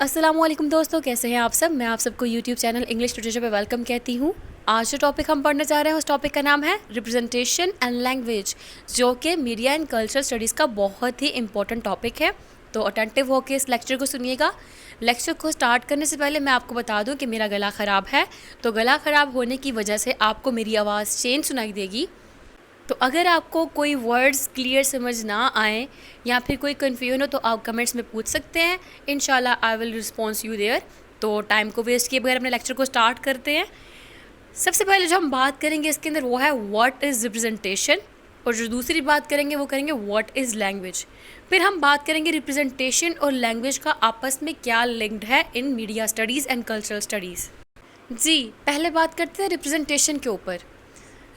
अस्सलाम वालेकुम दोस्तों, कैसे हैं आप सब। मैं आप सबको यूट्यूब चैनल इंग्लिश लिटरेचर पे वेलकम कहती हूँ। आज जो टॉपिक हम पढ़ने जा रहे हैं उस टॉपिक का नाम है रिप्रेजेंटेशन एंड लैंग्वेज, जो कि मीडिया एंड कल्चरल स्टडीज़ का बहुत ही इंपॉर्टेंट टॉपिक है। तो अटेंटिव होकर इस लेक्चर को सुनिएगा। लेक्चर को स्टार्ट करने से पहले मैं आपको बता दूं कि मेरा गला ख़राब है, तो गला ख़राब होने की वजह से आपको मेरी आवाज़ चेंज सुनाई देगी। तो अगर आपको कोई वर्ड्स क्लियर समझ ना आए या फिर कोई कन्फ्यूजन हो तो आप कमेंट्स में पूछ सकते हैं। इंशाल्लाह I will response you there. तो टाइम को वेस्ट किए बगैर अपने लेक्चर को स्टार्ट करते हैं। सबसे पहले जो हम बात करेंगे इसके अंदर वो है व्हाट इज़ रिप्रेजेंटेशन, और जो दूसरी बात करेंगे वो करेंगे व्हाट इज़ लैंग्वेज। फिर हम बात करेंगे रिप्रेजेंटेशन और लैंग्वेज का आपस में क्या लिंक्ड है in media studies and cultural studies. जी, पहले बात करते हैं रिप्रेजेंटेशन के ऊपर।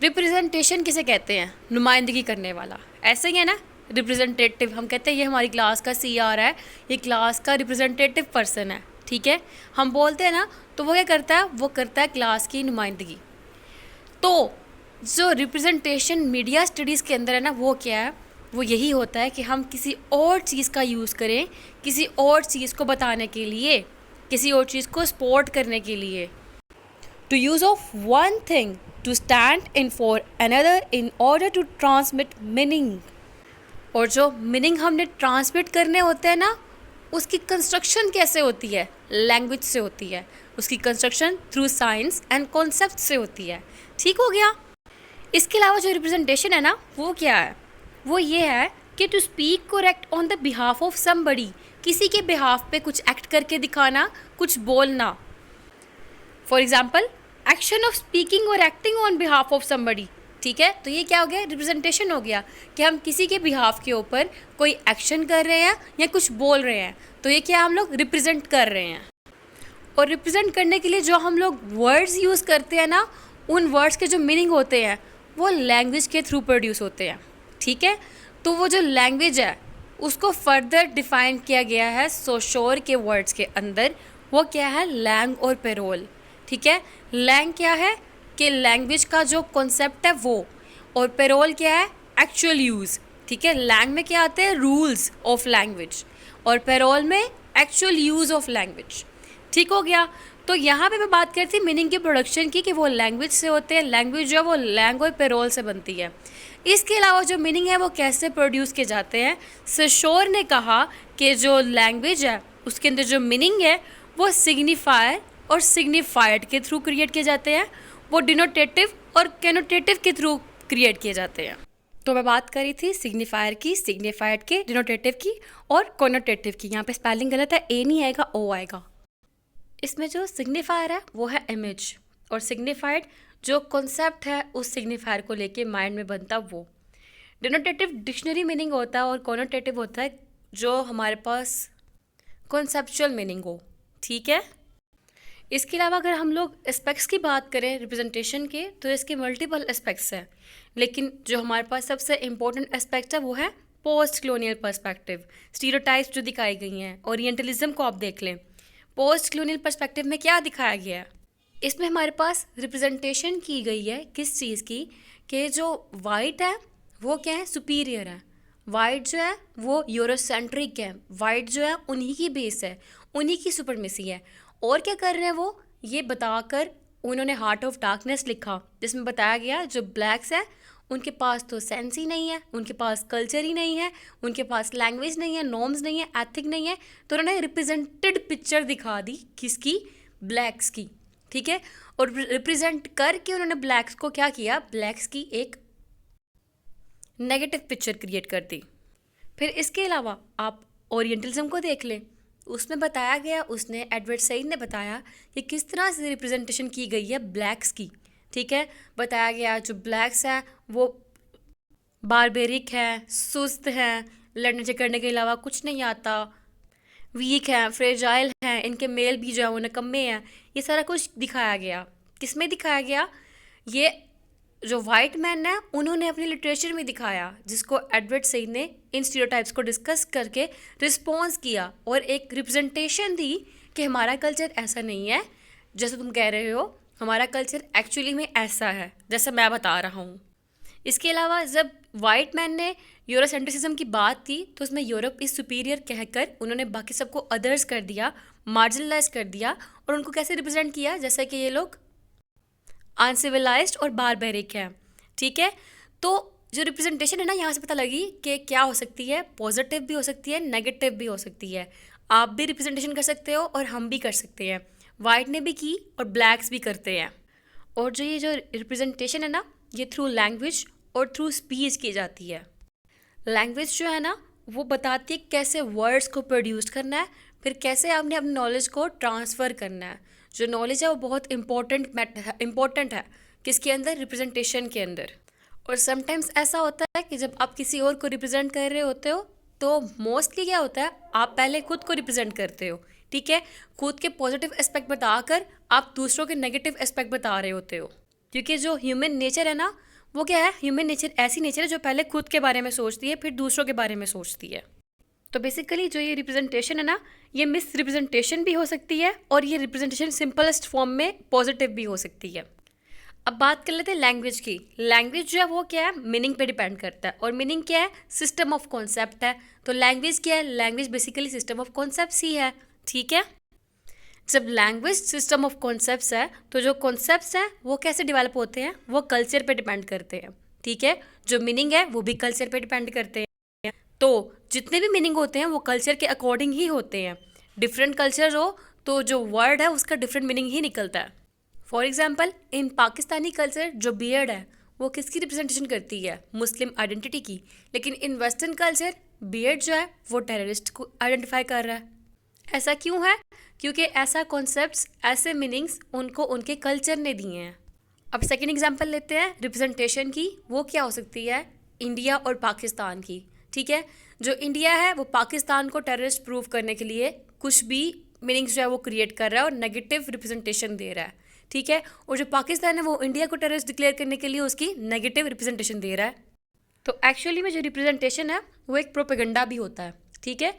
रिप्रेजेंटेशन किसे कहते हैं? नुमाइंदगी करने वाला, ऐसे ही है ना। रिप्रेजेंटेटिव हम कहते हैं ये हमारी क्लास का CR है, ये क्लास का रिप्रेजेंटेटिव पर्सन है, ठीक है। हम बोलते हैं ना, तो वो क्या करता है? वो करता है क्लास की नुमाइंदगी। तो जो रिप्रेजेंटेशन मीडिया स्टडीज़ के अंदर है ना, वो क्या है? वो यही होता है कि हम किसी और चीज़ का यूज़ करें, किसी और चीज़ को बताने के लिए, किसी और चीज़ को सपोर्ट करने के लिए। To use of one thing to stand in for another in order to transmit meaning। और जो मीनिंग हमने ट्रांसमिट करने होते हैं ना, उसकी कंस्ट्रक्शन कैसे होती है? लैंग्वेज से होती है। उसकी construction through science and concept से होती है। ठीक हो गया। इसके अलावा जो रिप्रेजेंटेशन है ना, वो क्या है? वो ये है कि to speak correct on the behalf of somebody, किसी के बिहाफ पे कुछ एक्ट करके दिखाना, कुछ बोलना। For example, action of speaking और acting on behalf of somebody. ठीक है, तो ये क्या हो गया? रिप्रेजेंटेशन हो गया कि हम किसी के बिहाफ के ऊपर कोई एक्शन कर रहे हैं या कुछ बोल रहे हैं, तो ये क्या हम लोग रिप्रेजेंट कर रहे हैं। और रिप्रेजेंट करने के लिए जो हम लोग वर्ड्स यूज़ करते हैं ना, उन वर्ड्स के जो मीनिंग होते हैं वो लैंग्वेज के थ्रू प्रोड्यूस होते हैं। ठीक है, तो वो जो लैंग्वेज है उसको फर्दर डिफाइन किया गया है सोशोर के वर्ड्स के अंदर। वो क्या है? लैंग और पेरोल। ठीक है, लैंग क्या है कि लैंग्वेज का जो कॉन्सेप्ट है वो, और पेरोल क्या है? Actual use. ठीक है, लैंग में क्या आते हैं? रूल्स ऑफ लैंग्वेज, और पेरोल में एक्चुअल यूज़ ऑफ लैंग्वेज। ठीक हो गया। तो यहाँ पे मैं बात करती थी मीनिंग की प्रोडक्शन की, कि वो लैंग्वेज से होते हैं। लैंग्वेज जो है वो लैंग और पेरोल से बनती है। इसके अलावा जो मीनिंग है वो कैसे प्रोड्यूस किए जाते हैं? सोशोर ने कहा कि जो लैंग्वेज है उसके अंदर जो मीनिंग है वो सिग्निफायर और सिग्निफाइड के थ्रू क्रिएट किए जाते हैं। वो डिनोटेटिव और कैनोटेटिव के थ्रू क्रिएट किए जाते हैं। तो मैं बात करी थी सिग्निफायर की, सिग्निफाइड की, डिनोटेटिव की और कॉनोटेटिव की। यहाँ पे स्पेलिंग गलत है, ए नहीं आएगा, ओ आएगा। इसमें जो सिग्निफायर है वो है इमेज, और सिग्निफाइड जो कॉन्सेप्ट है उस सिग्निफायर को लेके माइंड में बनता वो। डिनोटेटिव डिक्शनरी मीनिंग होता है, और कॉनोटेटिव होता है जो हमारे पास कॉन्सेप्चुअल मीनिंग हो। ठीक है, इसके अलावा अगर हम लोग एस्पेक्ट्स की बात करें रिप्रेजेंटेशन के, तो इसके मल्टीपल एस्पेक्ट्स हैं, लेकिन जो हमारे पास सबसे इम्पोर्टेंट एस्पेक्ट है वो है पोस्ट कलोनियल पर्सपेक्टिव। स्टीरियोटाइप्स जो दिखाई गई हैं, ओरिएंटलिज्म को आप देख लें। पोस्ट कलोनियल पर्सपेक्टिव में क्या दिखाया गया है? इसमें हमारे पास रिप्रेजेंटेशन की गई है किस चीज़ की, कि जो वाइट है वो क्या है? सुपीरियर है। वाइट जो है वो यूरोसेंट्रिक है। वाइट जो है उन्हीं की बेस है, उन्हीं की सुपरमेसी है। और क्या कर रहे हैं वो? ये बताकर उन्होंने हार्ट ऑफ डार्कनेस लिखा, जिसमें बताया गया जो ब्लैक्स है उनके पास तो सेंस ही नहीं है, उनके पास कल्चर ही नहीं है, उनके पास लैंग्वेज नहीं है, नॉर्म्स नहीं है, एथिक नहीं है। तो उन्होंने रिप्रेजेंटेड पिक्चर दिखा दी किसकी? ब्लैक्स की। ठीक है, और रिप्रेजेंट करके उन्होंने ब्लैक्स को क्या किया? ब्लैक्स की एक नेगेटिव पिक्चर क्रिएट कर दी। फिर इसके अलावा आप ओरिएंटलिज्म को देख लें, उसमें बताया गया, उसने एडवर्ड सईद ने बताया कि किस तरह से रिप्रेजेंटेशन की गई है ब्लैक्स की। ठीक है, बताया गया जो ब्लैक्स हैं वो बारबेरिक हैं, सुस्त हैं, लड़ने झगड़ने के अलावा कुछ नहीं आता, वीक हैं, फ्रेजाइल हैं, इनके मेल भी जो है वो निकम्मे हैं। ये सारा कुछ दिखाया गया। किस में दिखाया गया? ये जो वाइट मैन है उन्होंने अपने लिटरेचर में दिखाया, जिसको एडवर्ड सईद ने इन स्टीरियोटाइप्स को डिस्कस करके रिस्पॉन्स किया और एक रिप्रेजेंटेशन दी कि हमारा कल्चर ऐसा नहीं है जैसे तुम कह रहे हो, हमारा कल्चर एक्चुअली में ऐसा है जैसा मैं बता रहा हूँ। इसके अलावा जब वाइट मैन ने यूरोसेंट्रिसिज्म की बात की तो उसमें यूरोप इज सुपीरियर कहकर उन्होंने बाकी सबको अदर्स कर दिया, मार्जिनलाइज कर दिया, और उनको कैसे रिप्रेजेंट किया, जैसे कि ये लोग अनसिविलाइज्ड और बारबेरिक है। ठीक है, तो जो रिप्रेजेंटेशन है ना, यहाँ से पता लगी कि क्या हो सकती है, पॉजिटिव भी हो सकती है, नेगेटिव भी हो सकती है। आप भी रिप्रेजेंटेशन कर सकते हो और हम भी कर सकते हैं। वाइट ने भी की और ब्लैक्स भी करते हैं। और जो ये जो रिप्रेजेंटेशन है ना, ये थ्रू लैंग्वेज और थ्रू स्पीच की जाती है। लैंग्वेज जो है ना, वो बताती है कैसे वर्ड्स को प्रोड्यूस करना है, फिर कैसे आपने अपनी नॉलेज को ट्रांसफ़र करना है। जो नॉलेज है वो बहुत इम्पोर्टेंट है किसके अंदर, रिप्रेजेंटेशन के अंदर। और समटाइम्स ऐसा होता है कि जब आप किसी और को रिप्रेजेंट कर रहे होते हो तो मोस्टली क्या होता है, आप पहले खुद को रिप्रेजेंट करते हो। ठीक है, खुद के पॉजिटिव एस्पेक्ट बताकर आप दूसरों के नेगेटिव एस्पेक्ट बता रहे होते हो। क्योंकि जो ह्यूमन नेचर है ना, वो क्या है, ह्यूमन नेचर ऐसी नेचर है जो पहले खुद के बारे में सोचती है, फिर दूसरों के बारे में सोचती है। तो बेसिकली जो ये रिप्रेजेंटेशन है ना, ये मिस रिप्रेजेंटेशन भी हो सकती है और ये रिप्रेजेंटेशन सिंपलेस्ट फॉर्म में पॉजिटिव भी हो सकती है। अब बात कर लेते हैं लैंग्वेज की। लैंग्वेज जो है वो क्या है, मीनिंग पे डिपेंड करता है, और मीनिंग क्या है, सिस्टम ऑफ कॉन्सेप्ट है। तो लैंग्वेज क्या है, language basically system of concepts ही है। ठीक है, जब लैंग्वेज सिस्टम ऑफ कॉन्सेप्ट्स है तो जो कॉन्सेप्ट्स हैं वो कैसे डेवलप होते हैं, वो कल्चर पे डिपेंड करते हैं। ठीक है, जो मीनिंग है वो भी कल्चर पे डिपेंड करते हैं। तो जितने भी मीनिंग होते हैं वो कल्चर के अकॉर्डिंग ही होते हैं। डिफरेंट कल्चर हो तो जो वर्ड है उसका डिफरेंट मीनिंग ही निकलता है। For example, in Pakistani culture जो बियर्ड है वो किसकी रिप्रेजेंटेशन करती है, मुस्लिम आइडेंटिटी की। लेकिन इन वेस्टर्न कल्चर बियर्ड जो है वो टेररिस्ट को आइडेंटिफाई कर रहा है। ऐसा क्यों है, क्योंकि ऐसा कॉन्सेप्ट्स, ऐसे मीनिंग्स उनको उनके कल्चर ने दिए हैं। अब सेकंड एग्जांपल लेते हैं रिप्रेजेंटेशन की। वो क्या हो सकती है, इंडिया और पाकिस्तान की। ठीक है, जो इंडिया है वो पाकिस्तान को टेररिस्ट प्रूव करने के लिए कुछ भी मीनिंग्स जो है वो क्रिएट कर रहा है और नेगेटिव रिप्रेजेंटेशन दे रहा है। ठीक है, और जो पाकिस्तान है वो इंडिया को टेररिस्ट डिक्लेयर करने के लिए उसकी नेगेटिव रिप्रेजेंटेशन दे रहा है। तो एक्चुअली में जो रिप्रेजेंटेशन है वो एक प्रोपेगेंडा भी होता है। ठीक है,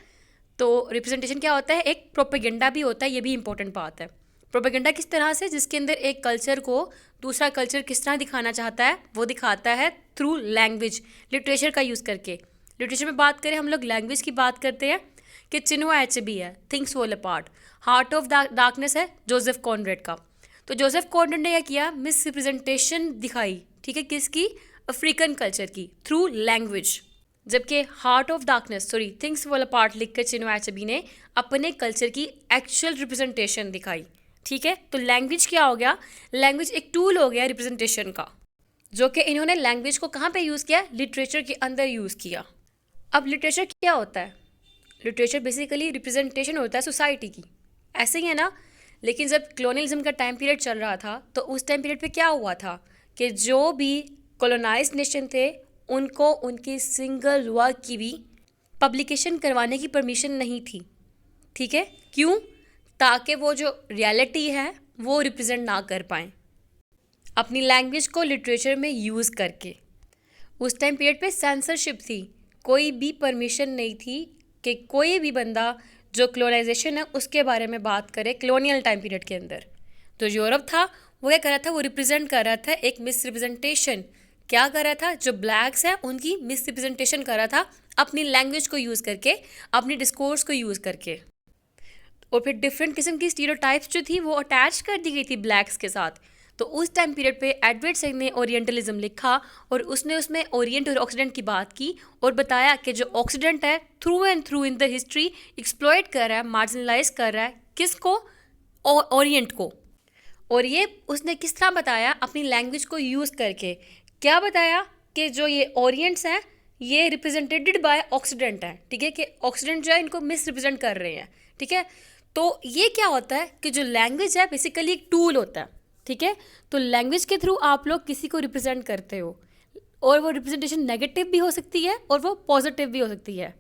तो रिप्रेजेंटेशन क्या होता है, एक प्रोपेगेंडा भी होता है। ये भी इंपॉर्टेंट बात है। प्रोपेगेंडा किस तरह से, जिसके अंदर एक कल्चर को दूसरा कल्चर किस तरह दिखाना चाहता है वो दिखाता है थ्रू लैंग्वेज, लिटरेचर का यूज़ करके। लिटरेचर में बात करें हम लोग, लैंग्वेज की बात करते हैं कि चिनुआ एचबी है, things fall apart, heart of darkness है जोसेफ कॉनरेड का। तो जोसेफ कॉनरेड ने क्या किया, मिस रिप्रेजेंटेशन दिखाई। ठीक है, किसकी, अफ्रीकन कल्चर की, थ्रू लैंग्वेज। जबकि heart of darkness, sorry, things fall apart लिखकर चिनुआ एचबी ने अपने कल्चर की एक्चुअल रिप्रेजेंटेशन दिखाई। ठीक है, तो लैंग्वेज क्या हो गया, लैंग्वेज एक टूल हो गया रिप्रेजेंटेशन का, जो कि इन्होंने लैंग्वेज को कहाँ पे यूज़ किया, लिटरेचर के अंदर यूज़ किया। अब लिटरेचर क्या होता है, लिटरेचर बेसिकली रिप्रेजेंटेशन होता है सोसाइटी की, ऐसे ही है ना। लेकिन जब कॉलोनियलिज्म का टाइम पीरियड चल रहा था तो उस टाइम पीरियड पे क्या हुआ था कि जो भी कॉलोनाइज्ड नेशन थे उनको उनकी सिंगल वर्क की भी पब्लिकेशन करवाने की परमिशन नहीं थी। ठीक है, क्यों, ताकि वो जो रियलिटी है वो रिप्रेजेंट ना कर पाएँ अपनी लैंग्वेज को लिटरेचर में यूज़ करके। उस टाइम पीरियड पे सेंसरशिप थी, कोई भी परमिशन नहीं थी कि कोई भी बंदा जो कॉलोनाइजेशन है उसके बारे में बात करे कॉलोनियल टाइम पीरियड के अंदर। तो यूरोप था वो क्या कर रहा था, वो रिप्रेजेंट कर रहा था एक मिस रिप्रेजेंटेशन। क्या कर रहा था, जो ब्लैक्स हैं उनकी मिस रिप्रेजेंटेशन कर रहा था अपनी लैंग्वेज को यूज़ करके, अपनी डिस्कोर्स को यूज़ करके। और फिर डिफरेंट किस्म की स्टीरियोटाइप्स जो थी वो अटैच कर दी गई थी ब्लैक्स के साथ। तो उस टाइम पीरियड पे एडवर्ड सैड ने ओरिएंटलिज्म लिखा और उसने उसमें ओरिएंट और ऑक्सीडेंट की बात की और बताया कि जो ऑक्सीडेंट है through and through in the history exploit कर रहा है, मार्जिनलाइज कर रहा है किसको, ओरिएंट को। और ये उसने किस तरह बताया, अपनी लैंग्वेज को यूज़ करके। क्या बताया कि जो ये ओरिएंट्स हैं ये रिप्रेजेंटेड बाय ऑक्सीडेंट हैं। ठीक है, कि ऑक्सीडेंट जो है इनको मिस रिप्रेजेंट कर रहे हैं। ठीक है, तो ये क्या होता है कि जो लैंग्वेज है बेसिकली एक टूल होता है। ठीक है, तो लैंग्वेज के थ्रू आप लोग किसी को रिप्रेजेंट करते हो और वो रिप्रेजेंटेशन नेगेटिव भी हो सकती है और वो पॉजिटिव भी हो सकती है।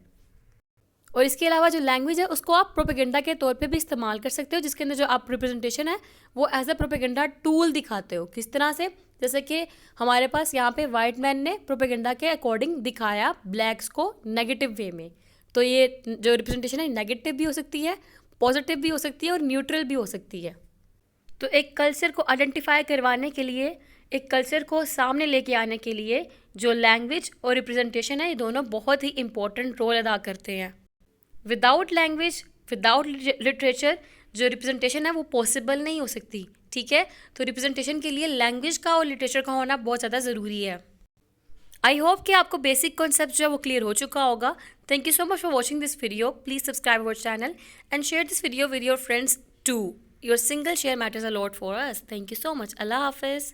और इसके अलावा जो लैंग्वेज है उसको आप प्रोपेगेंडा के तौर पे भी इस्तेमाल कर सकते हो, जिसके अंदर जो आप रिप्रेजेंटेशन है वो एज अ प्रोपेगेंडा टूल दिखाते हो। किस तरह से, जैसे कि हमारे पास यहाँ पे वाइट मैन ने प्रोपेगेंडा के अकॉर्डिंग दिखाया ब्लैक्स को नेगेटिव वे में। तो ये जो रिप्रेजेंटेशन है नेगेटिव भी हो सकती है, पॉजिटिव भी हो सकती है और न्यूट्रल भी हो सकती है। तो एक कल्चर को आइडेंटिफाई करवाने के लिए एक कल्चर को सामने लेके आने के लिए जो लैंग्वेज और रिप्रेजेंटेशन है, ये दोनों बहुत ही इम्पोर्टेंट रोल अदा करते हैं। विदाउट लैंग्वेज, विदाउट लिटरेचर जो रिप्रेजेंटेशन है वो पॉसिबल नहीं हो सकती। ठीक है, तो रिप्रेजेंटेशन के लिए लैंग्वेज का और लिटरेचर का होना बहुत ज़्यादा ज़रूरी है। आई होप कि आपको बेसिक कॉन्सेप्ट जो है वो क्लियर हो चुका होगा। Thank you so much for watching this video. Please subscribe our channel and share this video with your friends too. Your single share matters a lot for us. Thank you so much. अल्लाह हाफिज़।